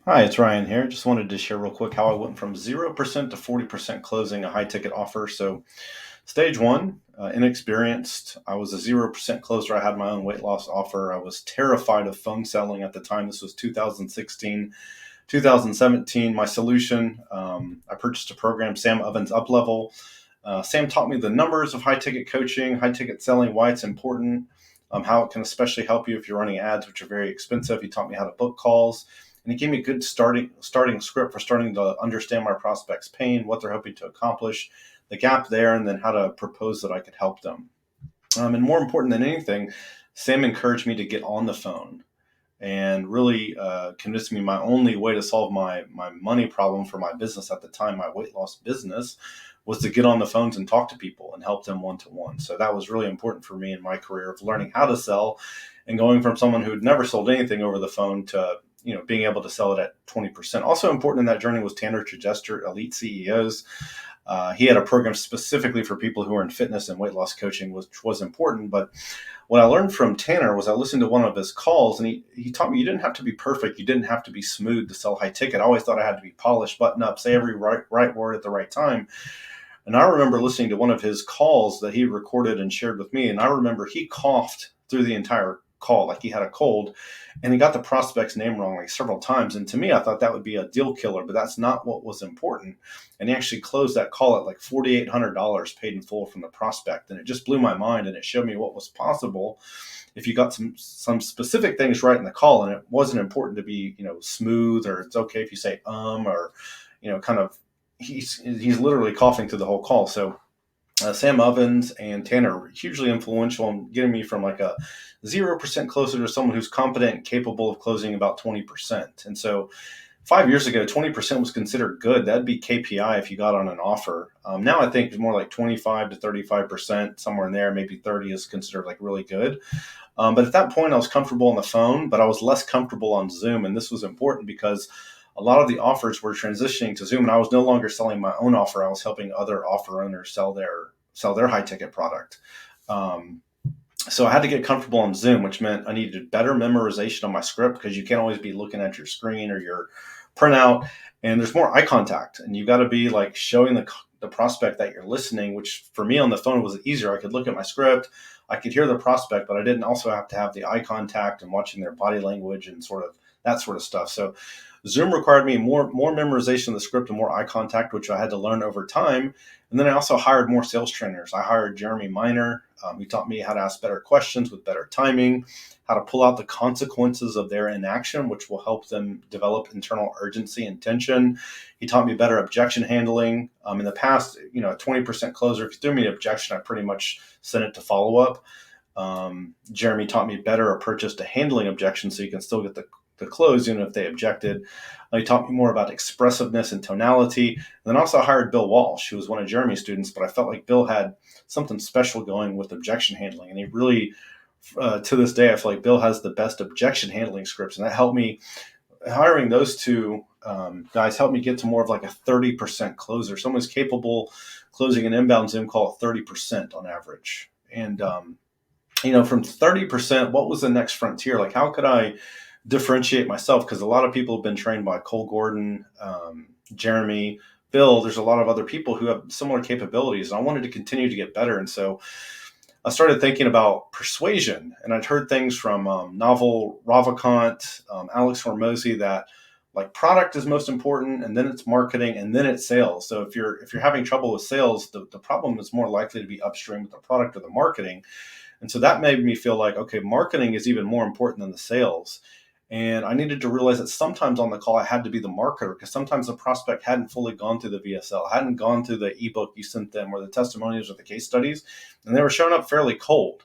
Hi, it's Ryan here. Just wanted to share real quick how I went from 0% to 40% closing a high ticket offer. So, stage one, inexperienced. I was a 0% closer. I had my own weight loss offer. I was terrified of phone selling at the time. This was 2016, 2017. My solution, I purchased a program, Sam Ovens Uplevel. Sam taught me the numbers of high ticket coaching, high ticket selling, why it's important, how it can especially help you if you're running ads, which are very expensive. He taught me how to book calls, and he gave me a good starting script for starting to understand my prospects' pain, what they're hoping to accomplish, the gap there, and then how to propose that I could help them. And more important than anything, Sam encouraged me to get on the phone and really convinced me my only way to solve my money problem for my business at the time, my weight loss business, was to get on the phones and talk to people and help them one to one. So that was really important for me in my career of learning how to sell and going from someone who had never sold anything over the phone to being able to sell it at 20%. Also important in that journey was Tanner Chidester, Elite CEOs. He had a program specifically for people who are in fitness and weight loss coaching, which was important. But what I learned from Tanner was I listened to one of his calls, and he taught me you didn't have to be perfect. You didn't have to be smooth to sell high ticket. I always thought I had to be polished, button up, say every right word at the right time. And I remember listening to one of his calls that he recorded and shared with me. And I remember he coughed through the entire call like he had a cold, and he got the prospect's name wrong like several times. And to me, I thought that would be a deal killer, but that's not what was important. And he actually closed that call at like $4,800 paid in full from the prospect. And it just blew my mind, and it showed me what was possible if you got some specific things right in the call. And it wasn't important to be smooth, or it's okay if you say or kind of he's literally coughing through the whole call. So Sam Ovens and Tanner were hugely influential in getting me from like a 0% closer to someone who's competent and capable of closing about 20%. And so 5 years ago, 20% was considered good. That'd be KPI if you got on an offer. Now I think it's more like 25 to 35%, somewhere in there. Maybe 30 is considered like really good. But at that point, I was comfortable on the phone, but I was less comfortable on Zoom. And this was important because a lot of the offers were transitioning to Zoom, and I was no longer selling my own offer. I was helping other offer owners sell their high ticket product. Um, so I had to get comfortable on Zoom, which meant I needed better memorization of my script because you can't always be looking at your screen or your printout, and there's more eye contact, and you got to be like showing the prospect that you're listening, which for me on the phone was easier. I could look at my script, I could hear the prospect, but I didn't also have to have the eye contact and watching their body language and sort of that sort of stuff. So Zoom required me more memorization of the script and more eye contact, which I had to learn over time. And then I also hired more sales trainers. I hired Jeremy Miner. He taught me how to ask better questions with better timing, how to pull out the consequences of their inaction, which will help them develop internal urgency and tension. He taught me better objection handling. In the past, a 20% closer, if you threw me an objection, I pretty much sent it to follow up. Jeremy taught me better approaches to handling objections so you can still get the close, even if they objected. He taught me more about expressiveness and tonality. And then also hired Bill Walsh, who was one of Jeremy's students, but I felt like Bill had something special going with objection handling. And he really, to this day, I feel like Bill has the best objection handling scripts. And that helped me, hiring those two guys helped me get to more of like a 30% closer. Someone's capable closing an inbound Zoom call at 30% on average. And, from 30%, what was the next frontier? Like, how could I differentiate myself? Because a lot of people have been trained by Cole Gordon, Jeremy, Bill. There's a lot of other people who have similar capabilities. And I wanted to continue to get better. And so I started thinking about persuasion. And I'd heard things from Naval Ravikant, Alex Hormozy, that like product is most important, and then it's marketing, and then it's sales. So if you're having trouble with sales, the problem is more likely to be upstream with the product or the marketing. And so that made me feel like, okay, marketing is even more important than the sales. And I needed to realize that sometimes on the call, I had to be the marketer because sometimes the prospect hadn't fully gone through the VSL, hadn't gone through the ebook you sent them or the testimonials or the case studies, and they were showing up fairly cold.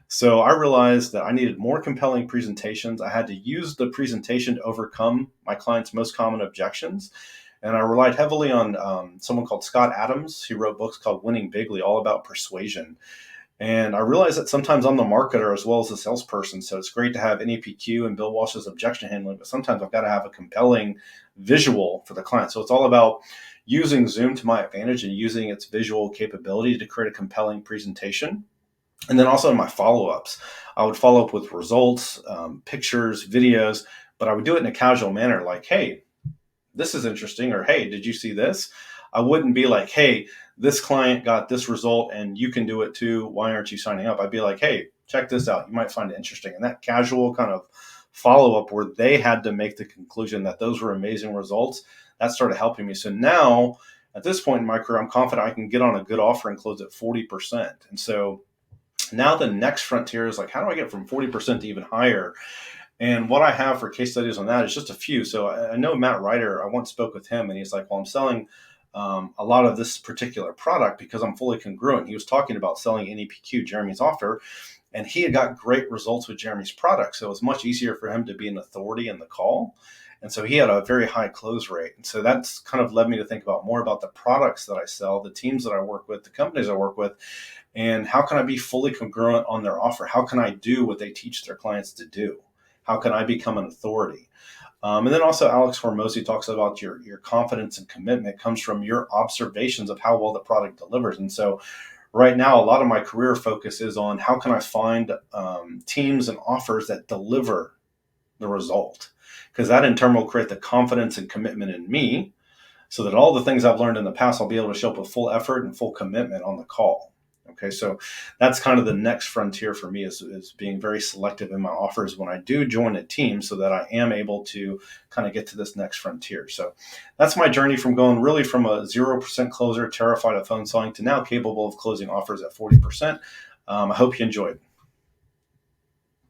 So I realized that I needed more compelling presentations. I had to use the presentation to overcome my clients' most common objections. And I relied heavily on someone called Scott Adams. He wrote books called Winning Bigly, all about persuasion. And I realized that sometimes I'm the marketer as well as the salesperson. So it's great to have NEPQ and Bill Walsh's objection handling, but sometimes I've got to have a compelling visual for the client. So it's all about using Zoom to my advantage and using its visual capability to create a compelling presentation. And then also in my follow-ups, I would follow up with results, pictures, videos, but I would do it in a casual manner, like, hey, this is interesting, or hey, did you see this? I wouldn't be like, hey, this client got this result and you can do it too. Why aren't you signing up? I'd be like, hey, check this out. You might find it interesting. And that casual kind of follow up where they had to make the conclusion that those were amazing results, that started helping me. So now at this point in my career, I'm confident I can get on a good offer and close at 40%. And so now the next frontier is like, how do I get from 40% to even higher? And what I have for case studies on that is just a few. So I know Matt Ryder, I once spoke with him and he's like, well, I'm selling a lot of this particular product because I'm fully congruent. He was talking about selling NEPQ, Jeremy's offer, and he had got great results with Jeremy's product. So it was much easier for him to be an authority in the call. And so he had a very high close rate. And so that's kind of led me to think about more about the products that I sell, the teams that I work with, the companies I work with, and how can I be fully congruent on their offer? How can I do what they teach their clients to do? How can I become an authority? And then also Alex Hormozy talks about your confidence and commitment comes from your observations of how well the product delivers. And so right now, a lot of my career focus is on how can I find teams and offers that deliver the result? Because that in turn will create the confidence and commitment in me so that all the things I've learned in the past, I'll be able to show up with full effort and full commitment on the call. Okay, so that's kind of the next frontier for me is being very selective in my offers when I do join a team so that I am able to kind of get to this next frontier. So that's my journey from going really from a 0% closer, terrified of phone selling, to now capable of closing offers at 40%. I hope you enjoyed.